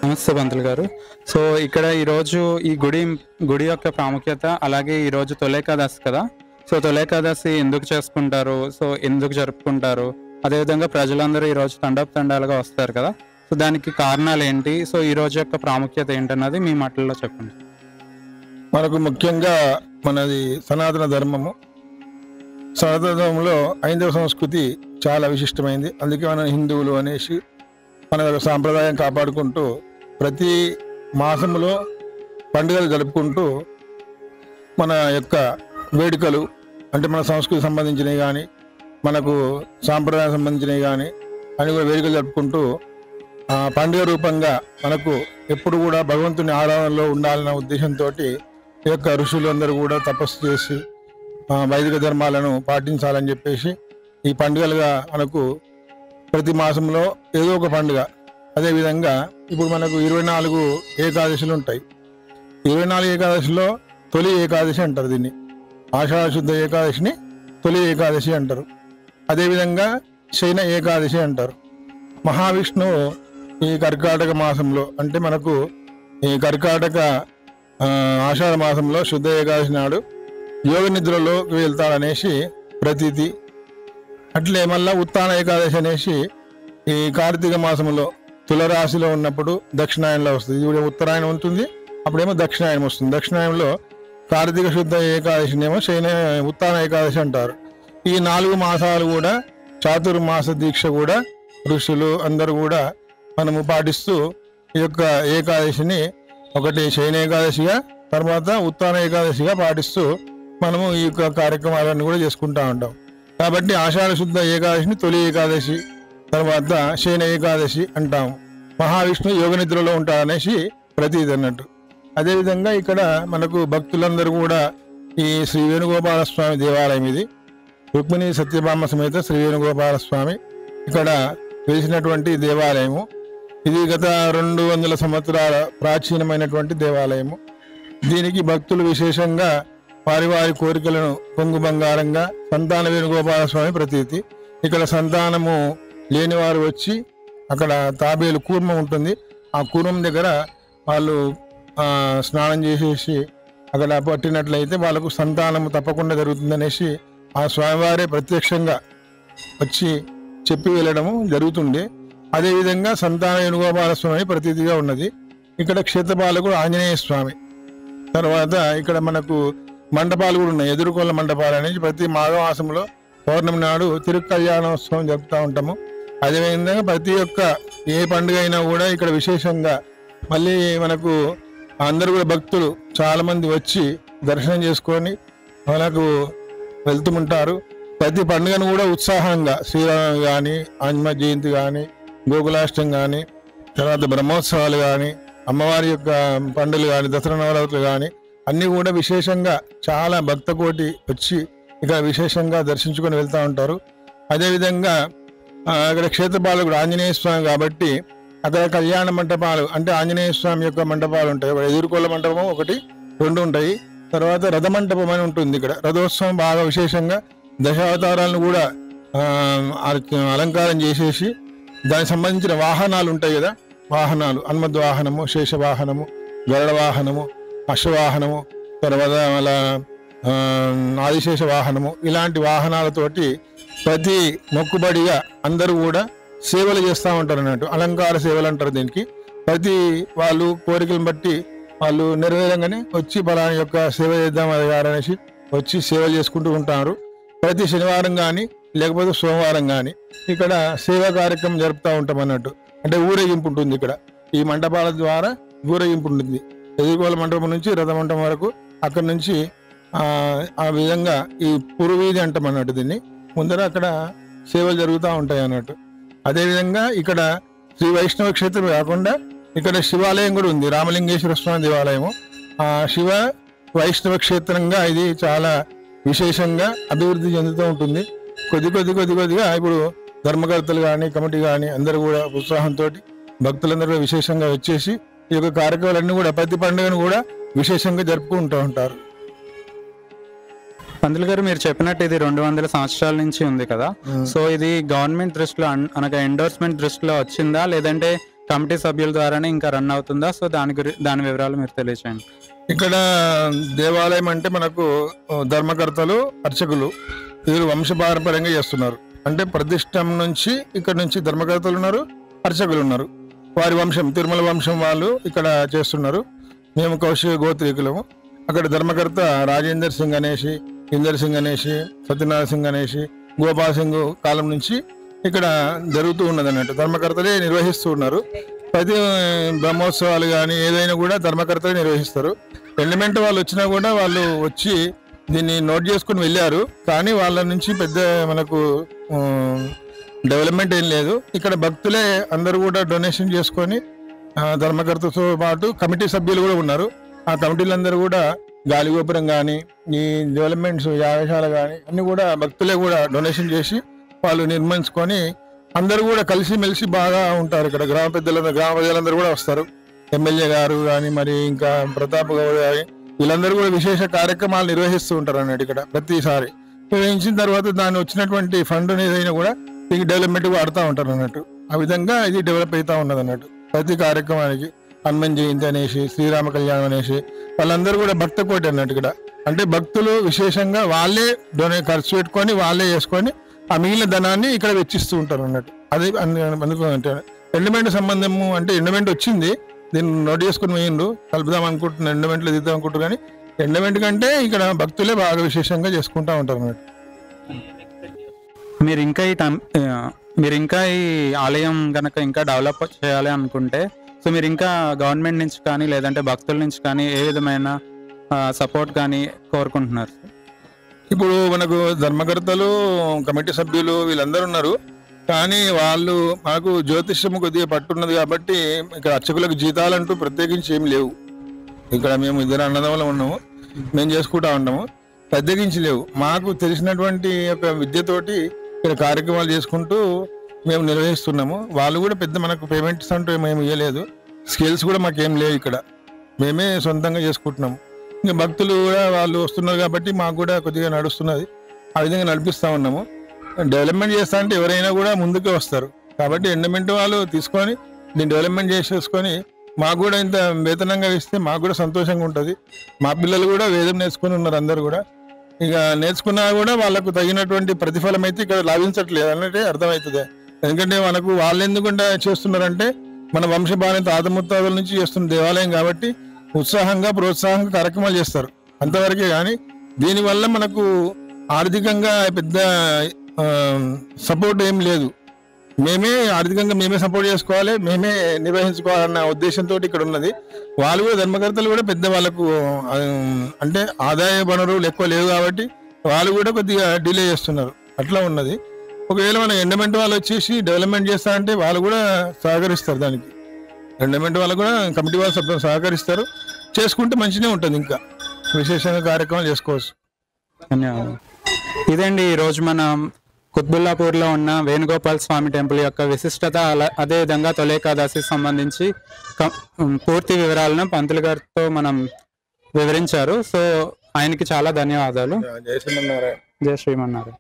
నమస్తే పంతులు గారు. సో ఇక్కడ ఈరోజు ఈ గుడి యొక్క ప్రాముఖ్యత, అలాగే ఈరోజు తొలేకాదశి కదా. సో తొలేకాదశి ఎందుకు చేసుకుంటారు, సో ఎందుకు జరుపుకుంటారు, అదేవిధంగా ప్రజలందరూ ఈరోజు తండాలుగా వస్తారు కదా. సో దానికి కారణాలు ఏంటి, సో ఈ రోజు యొక్క ప్రాముఖ్యత ఏంటన్నది మీ మాటల్లో చెప్పండి. మనకు ముఖ్యంగా మనది సనాతన ధర్మము. సనాతన ధర్మంలో హైందవ సంస్కృతి చాలా విశిష్టమైంది. అందుకే మనం హిందువులు అనేసి మన సాంప్రదాయం కాపాడుకుంటూ ప్రతి మాసంలో పండుగలు జరుపుకుంటూ మన యొక్క వేడుకలు అంటే మన సంస్కృతికి సంబంధించినవి కానీ మనకు సాంప్రదాయం సంబంధించినవి కానీ అని కూడా వేడుకలు జరుపుకుంటూ పండుగ రూపంగా మనకు ఎప్పుడు కూడా భగవంతుని ఆరాధనలో ఉండాలన్న ఉద్దేశంతో ఈ యొక్క ఋషులు అందరూ కూడా తపస్సు చేసి వైదిక ధర్మాలను పాటించాలని చెప్పేసి ఈ పండుగలుగా మనకు ప్రతి మాసంలో ఏదో ఒక పండుగ. అదేవిధంగా ఇప్పుడు మనకు 24 ఏకాదశులు ఉంటాయి. 24 ఏకాదశిలో తొలి ఏకాదశి అంటారు దీన్ని. ఆషాఢ శుద్ధ ఏకాదశిని తొలి ఏకాదశి అంటారు. అదేవిధంగా శయన ఏకాదశి అంటారు. మహావిష్ణువు ఈ కర్కాటక మాసంలో అంటే మనకు ఈ కర్కాటక ఆషాఢ మాసంలో శుద్ధ ఏకాదశి నాడు యోగ నిద్రలోకి వెళ్తాడనేసి ప్రతీతి. అట్లే మళ్ళా ఉత్తాన ఏకాదశి అనేసి ఈ కార్తీక మాసంలో తులరాశిలో ఉన్నప్పుడు దక్షిణాయనంలో వస్తుంది. ఇది ఉత్తరాయణం ఉంటుంది, అప్పుడేమో దక్షిణాయనం వస్తుంది. దక్షిణాయనంలో కార్తీక శుద్ధ ఏకాదశినేమో ఉత్తాన ఏకాదశి అంటారు. ఈ 4 మాసాలు కూడా చాతుర్మాస దీక్ష కూడా ఋషులు అందరూ కూడా మనము పాటిస్తూ ఈ యొక్క ఏకాదశిని ఒకటి శయన ఏకాదశిగా తర్వాత ఉత్తాన ఏకాదశిగా పాటిస్తూ మనము ఈ యొక్క కార్యక్రమాలన్నీ కూడా చేసుకుంటూ ఉంటాం. కాబట్టి ఆషాఢ శుద్ధ ఏకాదశిని తొలి ఏకాదశి, తర్వాత శయన ఏకాదశి అంటాము. మహావిష్ణువు యోగ నిద్రలో ఉంటాడనేసి ప్రతీది అన్నట్టు. అదేవిధంగా ఇక్కడ మనకు భక్తులందరూ కూడా ఈ శ్రీ వేణుగోపాల స్వామి దేవాలయం ఇది. రుక్మిణి సత్యభామ సమేత శ్రీ వేణుగోపాల స్వామి ఇక్కడ వెలిసినటువంటి దేవాలయము. ఇది గత 200 సంవత్సరాల ప్రాచీనమైనటువంటి దేవాలయము. దీనికి భక్తులు విశేషంగా వారి కోరికలను పొంగు బంగారంగా సంతాన వేణుగోపాల స్వామి ప్రతీతి. ఇక్కడ సంతానము లేనివారు వచ్చి అక్కడ తాబేలు కూర్మం ఉంటుంది, ఆ కూర్మం దగ్గర వాళ్ళు స్నానం చేసేసి అక్కడ పట్టినట్లయితే వాళ్ళకు సంతానము తప్పకుండా జరుగుతుందనేసి ఆ స్వామివారే ప్రత్యక్షంగా వచ్చి చెప్పి వెళ్ళడము జరుగుతుండే. అదేవిధంగా సంతాన వేణుగోపాల స్వామి ప్రతీతిగా ఉన్నది. ఇక్కడ క్షేత్రపాలకుడు ఆంజనేయ స్వామి. తర్వాత ఇక్కడ మనకు మండపాలు కూడా ఉన్నాయి. ఎదురుకోళ్ళ మండపాలు అనేది ప్రతి మాఘమాసంలో పౌర్ణమి నాడు తిరుకల్యాణోత్సవం జరుపుతూ ఉంటాము. అదేవిధంగా ప్రతి ఒక్క ఏ పండుగ అయినా కూడా ఇక్కడ విశేషంగా మళ్ళీ మనకు అందరూ కూడా భక్తులు చాలా మంది వచ్చి దర్శనం చేసుకొని మనకు వెళ్తూ ఉంటారు. ప్రతి పండుగను కూడా ఉత్సాహంగా శ్రీరామ కానీ ఆంజనేయ జయంతి కానీ గోకులాష్టం కానీ తర్వాత బ్రహ్మోత్సవాలు కానీ అమ్మవారి యొక్క పండుగలు కానీ దసరా నవరాత్రులు కానీ అన్నీ కూడా విశేషంగా చాలా భక్త కోటి వచ్చి ఇక్కడ విశేషంగా దర్శించుకొని వెళ్తూ ఉంటారు. అదేవిధంగా అక్కడ క్షేత్రపాలకుడు ఆంజనేయ స్వామి కాబట్టి అక్కడ కళ్యాణ మంటపాలు అంటే ఆంజనేయ స్వామి యొక్క మంటపాలు ఉంటాయి. ఎదురుకోళ్ళ మంటపం 1, 2 ఉంటాయి. తర్వాత రథమంటపం అని ఉంటుంది. ఇక్కడ రథోత్సవం బాగా విశేషంగా దశావతారాలను కూడా అలంకారం చేసేసి దానికి సంబంధించిన వాహనాలు ఉంటాయి కదా, వాహనాలు హనుమద్వాహనము, శేషవాహనము, గరుడ వాహనము, అశ్వవాహనము, తర్వాత అలా ఆదిశేష వాహనము, ఇలాంటి వాహనాలతోటి ప్రతి మొక్కుబడిగా అందరూ కూడా సేవలు చేస్తూ ఉంటారు అన్నట్టు. అలంకార సేవలు అంటారు దీనికి. ప్రతి వాళ్ళు కోరికలను బట్టి వాళ్ళు నెరవేరంగానే వచ్చి బలాని యొక్క సేవ చేద్దాం అనేసి వచ్చి సేవలు చేసుకుంటూ ఉంటారు. ప్రతి శనివారం కానీ లేకపోతే సోమవారం కానీ ఇక్కడ సేవా కార్యక్రమం జరుపుతూ ఉంటాం అన్నట్టు. అంటే ఊరేగింపు ఉంటుంది. ఇక్కడ ఈ మండపాల ద్వారా ఊరేగింపు ఉంటుంది. ఎదుర్కోల మండపం నుంచి రథ మండపం వరకు. అక్కడ నుంచి ఆ విధంగా ఈ పురవీధి అంటాం అన్నట్టు దీన్ని. ముందర అక్కడ సేవలు జరుగుతూ ఉంటాయి అన్నట్టు. అదేవిధంగా ఇక్కడ శ్రీ వైష్ణవ క్షేత్రం కాకుండా ఇక్కడ శివాలయం కూడా ఉంది, రామలింగేశ్వర స్వామి దేవాలయము. శివ వైష్ణవ క్షేత్రంగా ఇది చాలా విశేషంగా అభివృద్ధి చెందుతూ ఉంటుంది. కొద్దిగా ఇప్పుడు ధర్మకర్తలు కానీ కమిటీ కానీ అందరూ కూడా ఉత్సాహంతో భక్తులందరూ విశేషంగా వచ్చేసి ఈ యొక్క కార్యక్రమాలన్నీ కూడా ప్రతి పండుగను కూడా విశేషంగా జరుపుకుంటూ ఉంటారు. పంతులు గారు, మీరు చెప్పినట్టు ఇది 200 సంవత్సరాల నుంచి ఉంది కదా. సో ఇది గవర్నమెంట్ దృష్టిలో అనగా ఎండోర్స్మెంట్ దృష్టిలో వచ్చిందా, లేదంటే కమిటీ సభ్యుల ద్వారానే ఇంకా రన్ అవుతుందా? సో దాని వివరాలు మీరు తెలియచేయండి. ఇక్కడ దేవాలయం అంటే మనకు ధర్మకర్తలు, అర్చకులు వీరు వంశపారంపర్యంగా చేస్తున్నారు. అంటే ప్రతిష్టం నుంచి ఇక్కడ నుంచి ధర్మకర్తలు ఉన్నారు, అర్చకులు ఉన్నారు. వారి వంశం తిరుమల వంశం వాళ్ళు ఇక్కడ చేస్తున్నారు. మేము కౌశిక గోత్రీకులము. అక్కడ ధర్మకర్త రాజేందర్ సింగ్ అనేసి, ఇందర్ సింగ్ అనేసి, సత్యనారాయణ సింగ్ అనేసి, గోపాల్ సింగ్ కాలం నుంచి ఇక్కడ జరుగుతూ ఉన్నది అన్నట్టు. ధర్మకర్తలే నిర్వహిస్తూ ఉన్నారు. ప్రతి బ్రహ్మోత్సవాలు కానీ ఏదైనా కూడా ధర్మకర్తలే నిర్వహిస్తారు. ఎలిమెంట్ వాళ్ళు వచ్చినా కూడా వాళ్ళు వచ్చి దీన్ని నోట్ చేసుకుని వెళ్ళారు. కానీ వాళ్ళ నుంచి పెద్ద మనకు డెవలప్మెంట్ ఏం లేదు. ఇక్కడ భక్తులే అందరూ కూడా డొనేషన్ చేసుకొని ధర్మకర్తతో పాటు కమిటీ సభ్యులు కూడా ఉన్నారు. ఆ కమిటీలందరూ కూడా గాలిగోపురం కానీ ఈ డెవలప్మెంట్స్ యాగశాల కానీ అన్ని కూడా భక్తులే కూడా డొనేషన్ చేసి వాళ్ళు నిర్మించుకొని అందరూ కూడా కలిసిమెలిసి బాగా ఉంటారు. ఇక్కడ గ్రామ ప్రజలందరూ కూడా వస్తారు. ఎమ్మెల్యే గారు కానీ మరి ఇంకా ప్రతాప్ గౌడ్ కానీ వీళ్ళందరూ కూడా విశేష కార్యక్రమాలు నిర్వహిస్తూ ఉంటారు అన్నట్టు. ఇక్కడ ప్రతిసారి నిర్వహించిన తర్వాత దాన్ని వచ్చినటువంటి ఫండ్ ఏదైనా కూడా ఈ డెవలప్మెంట్ వాడుతూ ఉంటారు అన్నట్టు. ఆ విధంగా ఇది డెవలప్ అవుతా ఉన్నది అన్నట్టు. ప్రతి కార్యక్రమానికి హనుమాన్ జయంతి అనేసి, శ్రీరామ కళ్యాణం అనేసి వాళ్ళందరూ కూడా భక్త కోటి అన్నట్టు. ఇక్కడ అంటే భక్తులు విశేషంగా వాళ్ళే ఖర్చు పెట్టుకొని వాళ్ళే చేసుకొని ఆ మిగిలిన ధనాన్ని ఇక్కడ వెచ్చిస్తూ ఉంటారు అన్నట్టు. అది అందుకు ఎండమెంట్ సంబంధము అంటే ఎండమెంట్ వచ్చింది, దీన్ని నోట్ చేసుకుని వేయండు కలుపుదాం అనుకుంటున్నాను, ఎండమెంట్లో దిద్దాం అనుకుంటారు. కానీ ఎండమెంట్ కంటే ఇక్కడ భక్తులే బాగా విశేషంగా చేసుకుంటా ఉంటారు అన్నట్టు. మీరు ఇంకా ఈ ఆలయం కనుక ఇంకా డెవలప్ చేయాలి అనుకుంటే సో మీరు ఇంకా గవర్నమెంట్ నుంచి కానీ లేదంటే భక్తుల నుంచి కానీ ఏ విధమైన సపోర్ట్ కానీ కోరుకుంటున్నారు? ఇప్పుడు మనకు ధర్మకర్తలు, కమిటీ సభ్యులు వీళ్ళందరూ ఉన్నారు. కానీ వాళ్ళు మాకు జ్యోతిష్యం కొద్దిగా పట్టున్నది కాబట్టి ఇక్కడ అర్చకులకు జీతాలంటూ ప్రత్యేకించి ఏమి లేవు. ఇక్కడ మేము ఇద్దరు అన్నదమ్ములం ఉన్నాము, మేము చేసుకుంటా ఉంటాము. ప్రత్యేకించి లేవు. మాకు తెలిసినటువంటి ఒక విద్యతోటి ఇక్కడ కార్యక్రమాలు చేసుకుంటూ మేము నిర్వహిస్తున్నాము. వాళ్ళు కూడా పెద్ద మనకు పేమెంట్స్ అంటూ మేము ఇవ్వలేదు. స్కేల్స్ కూడా మాకేం లేవు. ఇక్కడ మేమే సొంతంగా చేసుకుంటున్నాము. ఇంకా భక్తులు కూడా వాళ్ళు వస్తున్నారు కాబట్టి మాకు కూడా కొద్దిగా నడుస్తున్నది. ఆ విధంగా నడిపిస్తూ ఉన్నాము. డెవలప్మెంట్ చేస్తా అంటే ఎవరైనా కూడా ముందుకే వస్తారు. కాబట్టి ఎండమెంట్ వాళ్ళు తీసుకొని దీన్ని డెవలప్మెంట్ చేసేసుకొని మాకు కూడా ఇంత వేతనంగా ఇస్తే మాకు కూడా సంతోషంగా ఉంటుంది. మా పిల్లలు కూడా వేదం నేర్చుకుని ఉన్నారు. అందరు కూడా ఇక నేర్చుకున్నా కూడా వాళ్ళకు తగినటువంటి ప్రతిఫలం అయితే ఇక్కడ లాభించట్లేదు అన్నట్టే అర్థమవుతుంది. ఎందుకంటే మనకు వాళ్ళు ఎందుకంటే చేస్తున్నారంటే మన వంశపాలన తాత ముత్తాతల నుంచి చేస్తున్న దేవాలయం కాబట్టి ఉత్సాహంగా ప్రోత్సాహంగా కార్యక్రమాలు చేస్తారు అంతవరకే. కానీ దీనివల్ల మనకు ఆర్థికంగా పెద్ద సపోర్ట్ ఏం లేదు. మేమే ఆర్థికంగా మేమే సపోర్ట్ చేసుకోవాలి, మేమే నిర్వహించుకోవాలన్న ఉద్దేశంతో ఇక్కడ ఉన్నది. వాళ్ళు కూడా ధర్మకర్తలు కూడా పెద్ద వాళ్ళకు అంటే ఆదాయ వనరులు ఎక్కువ లేవు కాబట్టి వాళ్ళు కూడా కొద్దిగా డిలే చేస్తున్నారు. అట్లా ఉన్నది. ఒకవేళ మన ఎండమెంట్ వాళ్ళు వచ్చేసి డెవలప్మెంట్ చేస్తా అంటే వాళ్ళు కూడా సహకరిస్తారు. దానికి ఎండమెంట్ వాళ్ళు కూడా కమిటీ వాళ్ళు సహకరిస్తారు. చేసుకుంటే మంచిగా ఉంటుంది. ఇంకా విశేషంగా కార్యక్రమాలు చేసుకోవచ్చు. ధన్యవాదాలు. ఇదండి ఈరోజు మనం కుత్బుల్లాపూర్లో ఉన్న వేణుగోపాల్ స్వామి టెంపుల్ యొక్క విశిష్టత, అదేవిధంగా తొలి ఏకాదశికి సంబంధించి పూర్తి వివరాలను పంతులు గారితో మనం వివరించారు. సో ఆయనకి చాలా ధన్యవాదాలు. జై శ్రీమన్నారాయణ. జై శ్రీమన్నారాయణ.